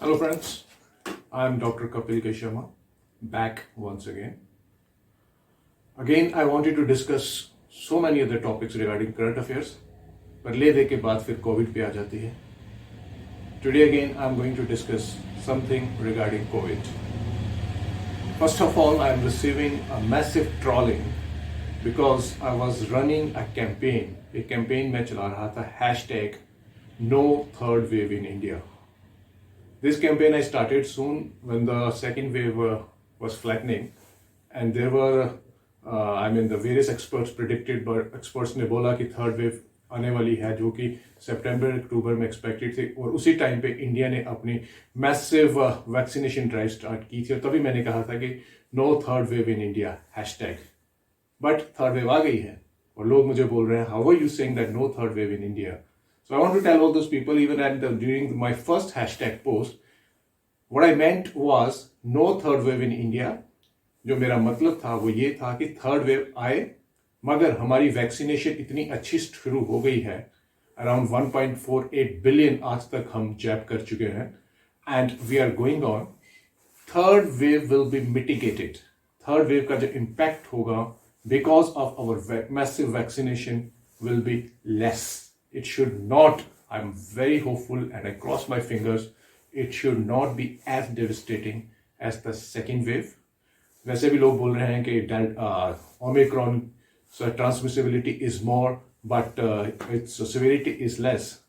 Hello friends, I am Dr. Kapil Sharma, back once again. Again, I wanted to discuss so many other topics regarding current affairs, पर ले दे के बाद फिर Covid पे आ जाती है. Today again, I am going to discuss something regarding COVID. First of all, I am receiving a massive trolling because I was running a campaign. एक campaign मैं चला रहा था hashtag No Third Wave in India. This campaign I started soon when the second wave was flattening, and there were, the various experts predicted, but experts ने बोला कि third wave आने वाली है जो कि सितंबर अक्टूबर में एक्सपेक्टेड थी, और उसी टाइम पे इंडिया ने अपनी मैसिव वैक्सीनेशन ड्राइव स्टार्ट की थी, और तभी मैंने कहा था कि no third wave in India hashtag. But third wave आ गई है और लोग मुझे बोल रहे हैं how are you saying that no third wave in India. So I want to tell all those people, even during my first hashtag post, what I meant was no third wave in India. जो मेरा मतलब था वो ये था कि third wave आए, मगर हमारी वैक्सीनेशन इतनी अच्छी शुरू हो गई है, अराउंड 1.48 बिलियन आज तक हम जैब कर चुके हैं, and we are going on. Third wave will be mitigated. Third wave का जो इम्पैक्ट होगा because of our massive vaccination will be less. It should not, I'm very hopeful and I cross my fingers, it should not be as devastating as the second wave. वैसे भी लोग बोल रहे हैं कि Omicron transmissibility is more, but its severity is less.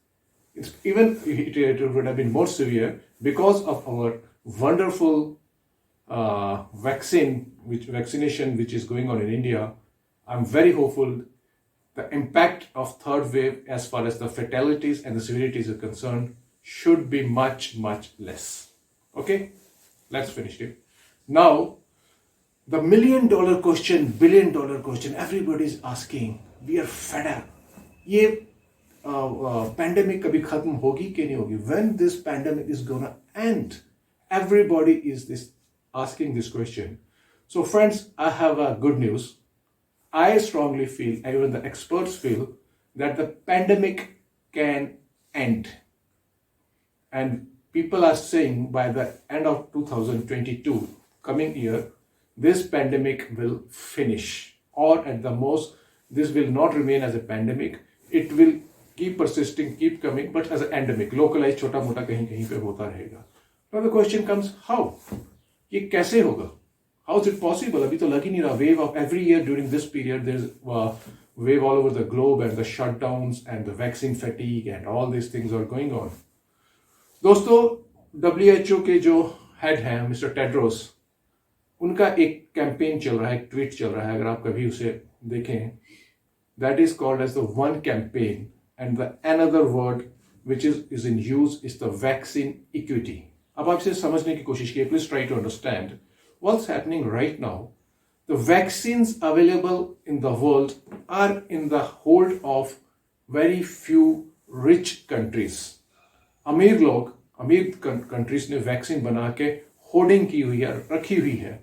It would have been more severe because of our wonderful vaccination which is going on in India. I'm very hopeful. The impact of third wave as far as the fatalities and the severities are concerned should be much, much less. Okay, let's finish it. Now, the $1 million question, $1 billion question, everybody is asking, we are fed up. ये pandemic कभी खत्म होगी कि नहीं होगी? When this pandemic is gonna end? Everybody is asking this question. So friends, I have a good news. I strongly feel, even the experts feel, that the pandemic can end. And people are saying by the end of 2022, coming year, this pandemic will finish. Or at the most, this will not remain as a pandemic. It will keep persisting, keep coming, but as an endemic, localized, छोटा मोटा कहीं कहीं पे होता रहेगा. Now the question comes, how? ये कैसे होगा? How is it possible? अभी तो लग ही नहीं रहा. Wave of every year during this period, there's wave all over the globe, and the shutdowns and the vaccine fatigue and all these things are going on. दोस्तों, WHO के जो head हैं mister Tedros, उनका एक campaign चल रहा है, एक ट्वीट चल रहा है, अगर आप कभी उसे देखें, that is called as the one campaign, and the another word which is in use is the vaccine equity. अब आप इसे समझने की कोशिश कीजिए. Please try to understand what's happening right now. The vaccines available in the world are in the hold of very few rich countries. अमीर लोग, अमीर कंट्रीज ने वैक्सीन बना के होर्डिंग की हुई है, रखी हुई है.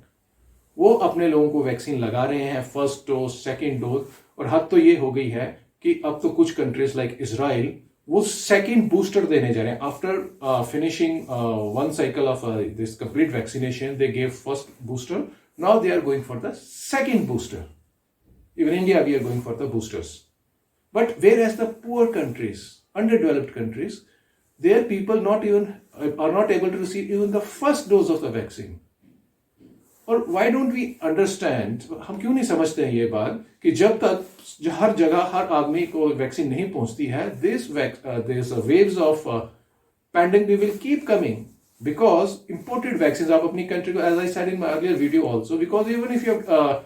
वो अपने लोगों को वैक्सीन लगा रहे हैं, फर्स्ट डोज, सेकेंड डोज, और हद तो ये हो गई है कि अब तो कुछ कंट्रीज लाइक इजराइल वो सेकेंड बूस्टर देने जा रहे हैं. After finishing one cycle of this complete vaccination, they gave first booster. Now they are going for the second booster. Even India we are going for the boosters. But where as the poor countries, underdeveloped countries, their people are not able to receive even the first dose of the vaccine. और why don't we understand, हम क्यों नहीं समझते हैं ये बात कि जब तक हर जगह हर आदमी को वैक्सीन नहीं पहुंचती है, this waves of pandemic will keep coming because imported vaccines, आप अपनी कंट्री को, as I said in my earlier video also, because even if you have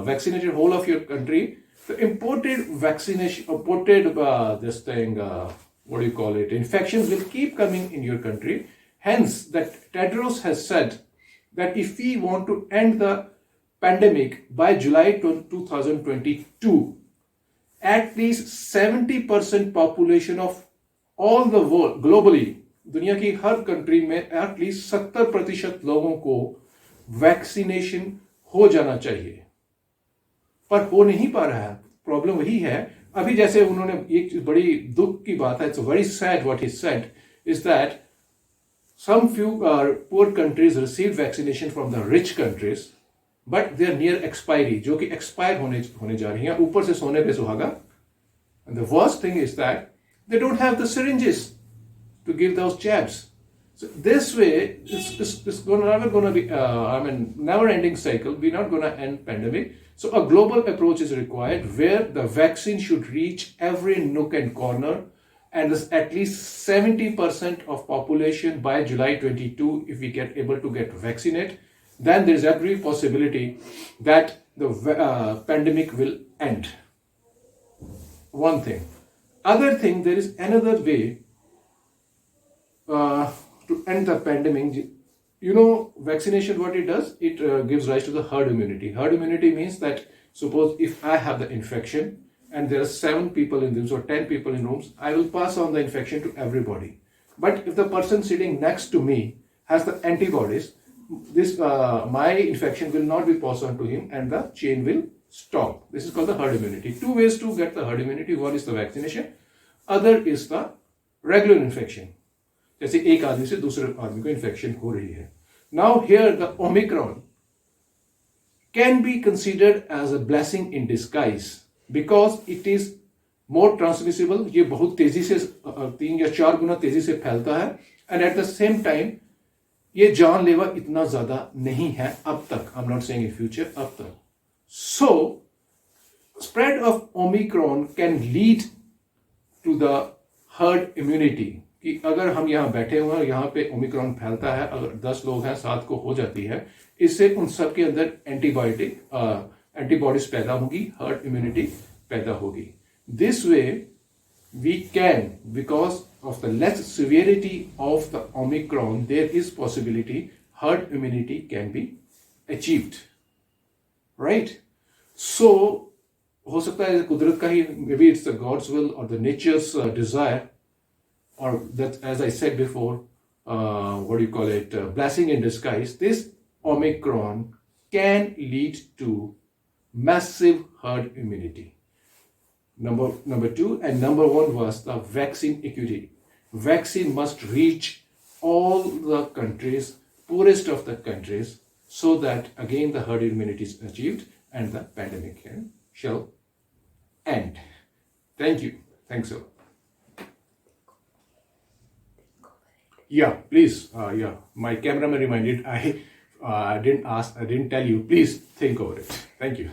vaccinated whole of your country, the imported vaccination, what do you call it, infections will keep coming in your country. Hence, that Tedros has said that if we want to end the pandemic by July 2022, at least 70% population of all the world, globally, दुनिया की हर country में at least 70% लोगों को vaccination हो जाना चाहिए. पर हो नहीं पा रहा है. प्रॉब्लम वही है. अभी जैसे उन्होंने एक बड़ी दुख की बात है, it's very sad what he said, is that some few poor countries received vaccination from the rich countries, but they are near expiry, जो कि expire होने जा रही हैं, ऊपर से सोने पे सुहागा. And the worst thing is that they don't have the syringes to give those jabs. So this way, it's never going to be, never-ending cycle. We're not going to end pandemic. So a global approach is required where the vaccine should reach every nook and corner, and there's at least 70% of population by July 22. If we get able to get vaccinated, then there's every possibility that the pandemic will end. One thing. Other thing, there is another way to end the pandemic. You know, vaccination, what it does, it gives rise to the herd immunity. Herd immunity means that suppose if I have the infection and there are 7 people in rooms or 10 people in rooms, I will pass on the infection to everybody. But if the person sitting next to me has the antibodies, this my infection will not be passed on to him and the chain will stop. This is called the herd immunity. 2 ways to get the herd immunity. One is the vaccination, other is the regular infection. जैसे एक आदमी से दूसरे आदमी को infection हो रही है. Now here the Omicron can be considered as a blessing in disguise because it is more transmissible. ये बहुत तेजी से 3 या 4 गुना तेजी से फैलता है, and at the same time ये जानलेवा इतना ज्यादा नहीं है अब तक. I'm not saying in future, अब तक. So spread of Omicron can lead to the herd immunity. कि अगर हम यहाँ बैठे हुए हैं, यहाँ पे ओमिक्रॉन फैलता है, अगर 10 लोग हैं, 7 को हो जाती है, इससे उन सब के अंदर एंटीबॉडीज पैदा होगी, हर्ड इम्यूनिटी पैदा होगी. This way we can, because of the less severity of the omicron, there is possibility herd immunity can be achieved, right. So हो सकता है कुदरत का ही, maybe it's the God's will और the nature's desire, or that, as I said before, blessing in disguise. This Omicron can lead to massive herd immunity. Number 2 and number 1 was the vaccine equity. Vaccine must reach all the countries, poorest of the countries, so that again the herd immunity is achieved and the pandemic shall end. Thank you. Thanks a lot. Yeah, please. My cameraman reminded. I didn't tell you. Please think over it. Thank you.